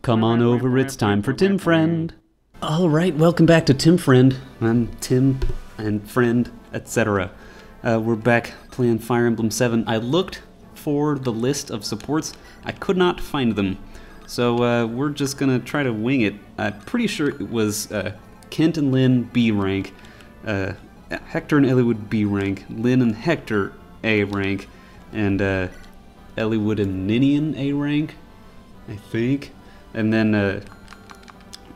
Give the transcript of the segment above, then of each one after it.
Come on over, it's time for Tim Friend. Alright, welcome back to Tim Friend. I'm Tim and Friend, etc. We're back playing Fire Emblem 7. I looked for the list of supports. I could not find them. So we're just gonna try to wing it. I'm pretty sure it was Kent and Lynn B rank, Hector and Eliwood B rank, Lynn and Hector A rank, and Eliwood and Ninian A rank, I think. And then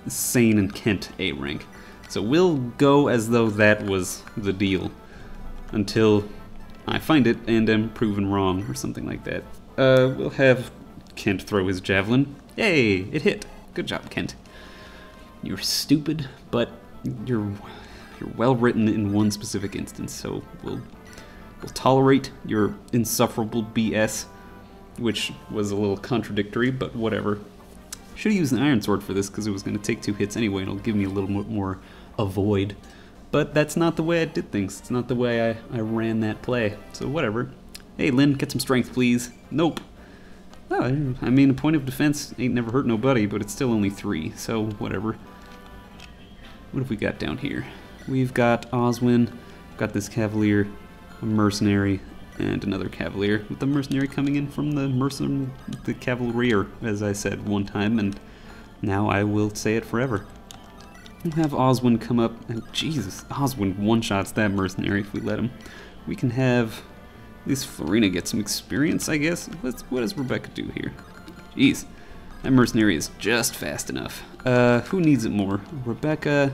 Sane and Kent A rank. So we'll go as though that was the deal until I find it and am proven wrong or something like that. We'll have Kent throw his javelin. Yay, it hit. Good job, Kent. You're stupid, but you're well written in one specific instance, so we'll tolerate your insufferable BS, which was a little contradictory, but whatever. Should have used an iron sword for this because it was going to take 2 hits anyway and it'll give me a little more avoid. But that's not the way I did things. It's not the way I ran that play. So whatever. Hey Lynn, get some strength please. Nope. Oh, I mean, a point of defense ain't never hurt nobody, but it's still only 3, so whatever. What have we got down here? We've got Oswin, got this Cavalier, a Mercenary, and another Cavalier, with the Mercenary coming in from the Cavalier, as I said one time, and now I will say it forever. We'll have Oswin come up, and Jesus, Oswin one-shots that Mercenary if we let him. We can have at least Florina get some experience, I guess. What does Rebecca do here? Jeez, that Mercenary is just fast enough. Who needs it more? Rebecca,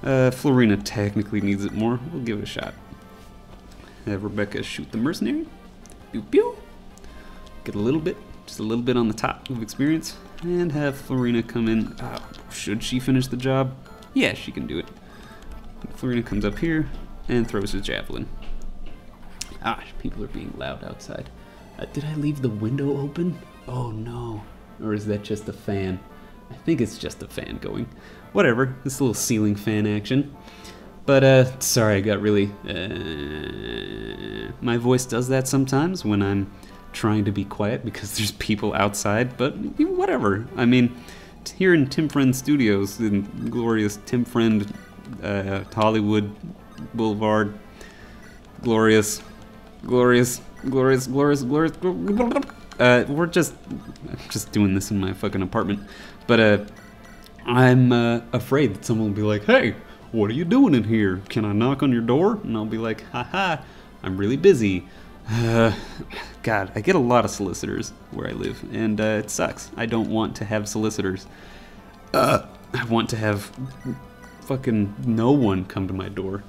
Florina technically needs it more. We'll give it a shot. Have Rebecca shoot the Mercenary. Pew pew. Get a little bit, just a little bit on the top of experience. And have Florina come in. Should she finish the job? Yeah, she can do it. Florina comes up here and throws his javelin. People are being loud outside. Did I leave the window open? Oh no. Or is that just a fan? I think it's just a fan going. Whatever, this little ceiling fan action. But, sorry, I got really, my voice does that sometimes when I'm trying to be quiet because there's people outside, but whatever. I mean, here in Tim Friend Studios, in glorious Tim Friend, Hollywood Boulevard, we're just doing this in my fucking apartment. But, I'm, afraid that someone will be like, hey, what are you doing in here? Can I knock on your door? And I'll be like, haha, I'm really busy. God, I get a lot of solicitors where I live, and it sucks. I don't want to have solicitors. I want to have fucking no one come to my door.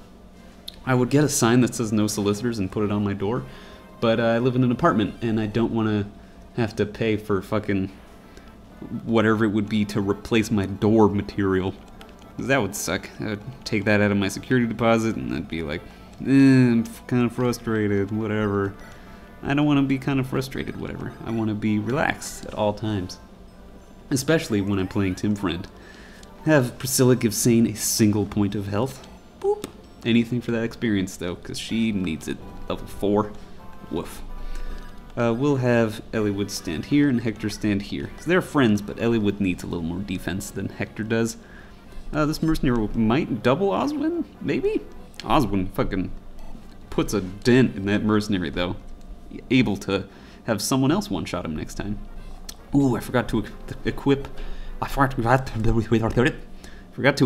I would get a sign that says no solicitors and put it on my door, but I live in an apartment, and I don't want to have to pay for fucking whatever it would be to replace my door material. That would suck. I would take that out of my security deposit and I'd be like, I'm kind of frustrated, whatever. I don't want to be kind of frustrated, whatever. I want to be relaxed at all times. Especially when I'm playing Tim Friend. Have Priscilla give Sane a single point of health. Boop. Anything for that experience though, because she needs it. Level 4. Woof. We'll have Eliwood stand here and Hector stand here. So they're friends, but Eliwood needs a little more defense than Hector does. This Mercenary might double Oswin, maybe? Oswin fucking puts a dent in that Mercenary, though. Able to have someone else one-shot him next time. Ooh, I forgot to equip... I forgot to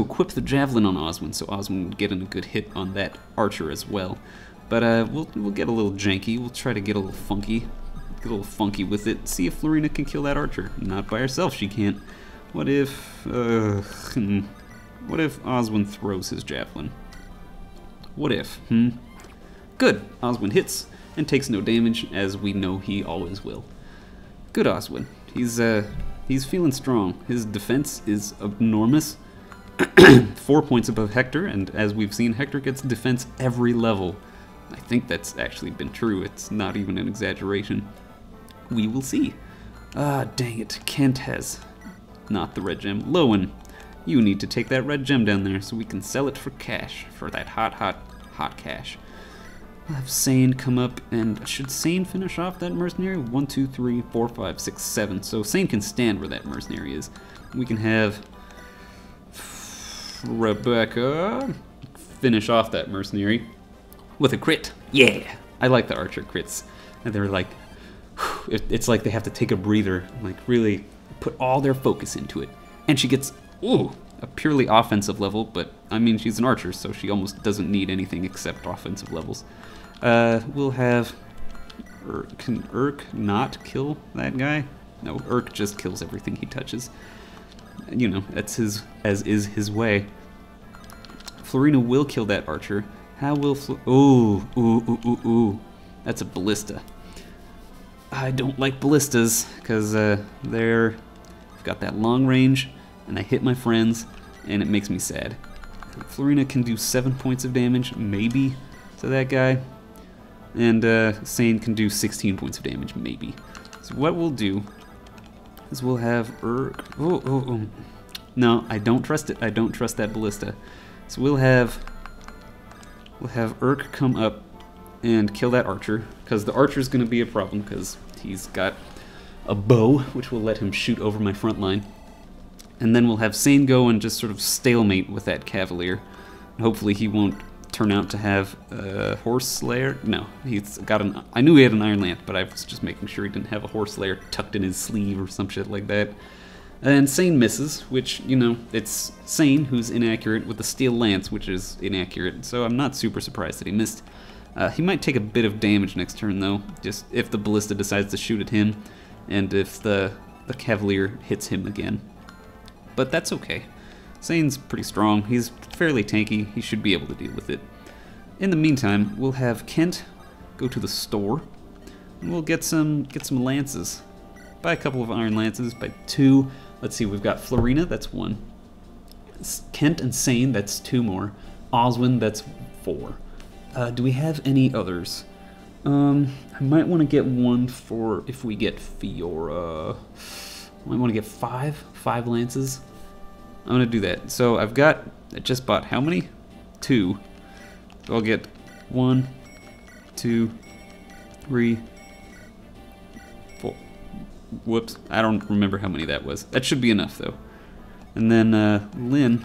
equip the Javelin on Oswin, so Oswin would get in a good hit on that Archer as well. But we'll get a little janky. We'll try to get a little funky. Get a little funky with it. See if Florina can kill that Archer. Not by herself, she can't. What if... What if Oswin throws his javelin? What if, Good, Oswin hits and takes no damage, as we know he always will. Good Oswin. He's feeling strong. His defense is enormous. 4 points above Hector, and as we've seen, Hector gets defense every level. I think that's actually been true. It's not even an exaggeration. We will see. Dang it. Kent has not the red gem. Lowen. You need to take that red gem down there so we can sell it for cash, for that hot cash. We'll have Sane come up, and should Sane finish off that mercenary? 1, 2, 3, 4, 5, 6, 7. So Sane can stand where that mercenary is. We can have Rebecca finish off that mercenary with a crit. Yeah! I like the archer crits. And they're like, it's like they have to take a breather, like really put all their focus into it. And she gets, ooh, a purely offensive level, but I mean, she's an archer, so she almost doesn't need anything except offensive levels. We'll have, can Urk not kill that guy? No, Urk just kills everything he touches. You know, that's his, as is his way. Florina will kill that archer. How will ooh. That's a ballista. I don't like ballistas, because they've got that long range, and they hit my friends, and it makes me sad. Florina can do 7 points of damage, maybe, to that guy. And Sane can do 16 points of damage, maybe. So what we'll do is we'll have Urk. No, I don't trust it. I don't trust that ballista. So we'll have Urk come up and kill that archer, because the archer's going to be a problem, because he's got a bow, which will let him shoot over my front line. And then we'll have Sane go and just sort of stalemate with that cavalier. And hopefully he won't turn out to have a horse slayer. No, he's got an... I knew he had an iron lance, but I was just making sure he didn't have a horse slayer tucked in his sleeve or some shit like that. And Sane misses, which, you know, it's Sane who's inaccurate with the steel lance, which is inaccurate. So I'm not super surprised that he missed. He might take a bit of damage next turn, though, just if the ballista decides to shoot at him, and if the cavalier hits him again. But that's okay. Sane's pretty strong. He's fairly tanky. He should be able to deal with it. In the meantime, we'll have Kent go to the store, and we'll get some lances. By a couple of iron lances, by 2. Let's see, we've got Florina, that's 1. Kent and Sane, that's 2 more. Oswin, that's 4. Do we have any others? I might want to get one for if we get Fiora. I might want to get 5 lances. I'm going to do that. So I just bought how many? 2. So I'll get 1, 2, 3, 4. Whoops, I don't remember how many that was. That should be enough though. And then Lynn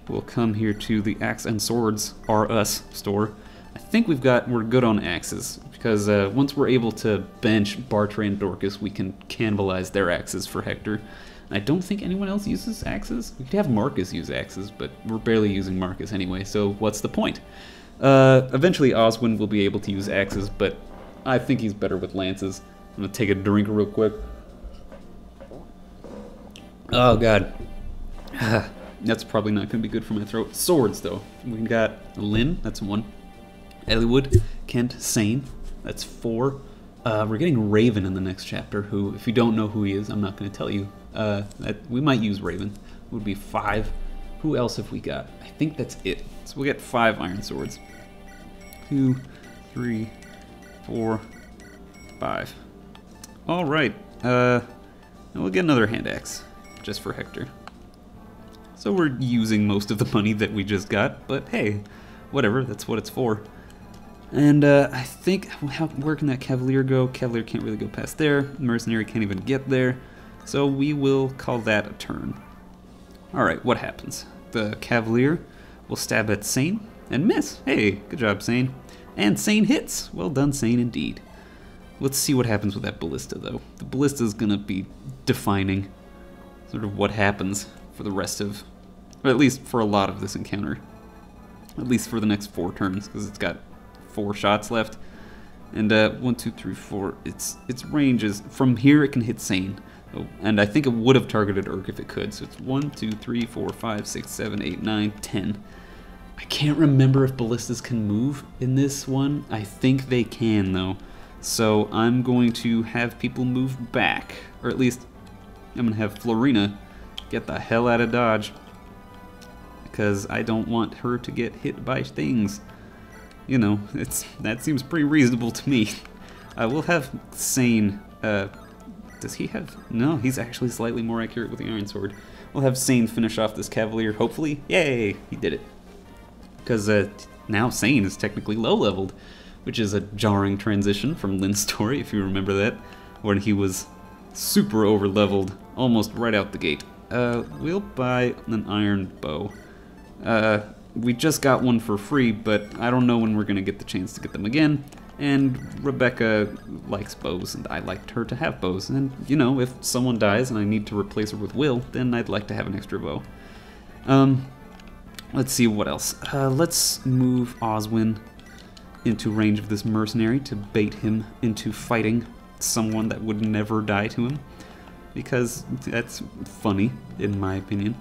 will come here to the Axe and Swords R Us store. I think we're good on axes, because once we're able to bench Bartre and Dorcas, we can cannibalize their axes for Hector. And I don't think anyone else uses axes. We could have Marcus use axes, but we're barely using Marcus anyway, so what's the point? Eventually Oswin will be able to use axes, but I think he's better with lances. I'm gonna take a drink real quick. Oh god. That's probably not gonna be good for my throat. Swords though. We got Lynn, that's 1. Ellwood, Kent, Sane, that's 4. We're getting Raven in the next chapter, who, if you don't know who he is, I'm not going to tell you. We might use Raven. It would be 5. Who else have we got? I think that's it. So we'll get 5 iron swords. 2, 3, 4, 5. All right. And we'll get another hand axe, just for Hector. So we're using most of the money that we just got, but hey, whatever, that's what it's for. And I think, where can that Cavalier go? Cavalier can't really go past there. Mercenary can't even get there. So we will call that a turn. Alright, what happens? The Cavalier will stab at Sane and miss. Hey, good job, Sane. And Sane hits. Well done, Sane, indeed. Let's see what happens with that ballista, though. The ballista is going to be defining sort of what happens for the rest of, or at least for a lot of this encounter. At least for the next 4 turns, because it's got 4 shots left. And 1, 2, 3, 4. Its range is, from here it can hit Sane. Oh, and I think it would have targeted Urk if it could. So it's 1, 2, 3, 4, 5, 6, 7, 8, 9, 10. I can't remember if ballistas can move in this one. I think they can though. So I'm going to have people move back. Or at least I'm going to have Florina get the hell out of Dodge. Because I don't want her to get hit by things. You know, that seems pretty reasonable to me. We'll have Sane. Does he have? No, he's actually slightly more accurate with the Iron Sword. We'll have Sane finish off this Cavalier, hopefully. Yay! He did it. Because now Sane is technically low-leveled. which is a jarring transition from Lynn's story, if you remember that, when he was super over-leveled, almost right out the gate. We'll buy an iron bow. We just got one for free, but I don't know when we're gonna get the chance to get them again. And Rebecca likes bows, and I liked her to have bows. And, you know, if someone dies and I need to replace her with Will, then I'd like to have an extra bow. Let's see what else. Let's move Oswin into range of this mercenary to bait him into fighting someone that would never die to him. Because that's funny, in my opinion.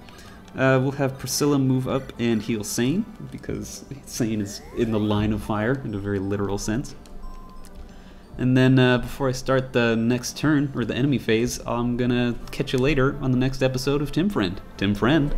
We'll have Priscilla move up and heal Sane, because Sane is in the line of fire in a very literal sense. And then before I start the next turn, or the enemy phase, I'm gonna catch you later on the next episode of Tim Friend. Tim Friend.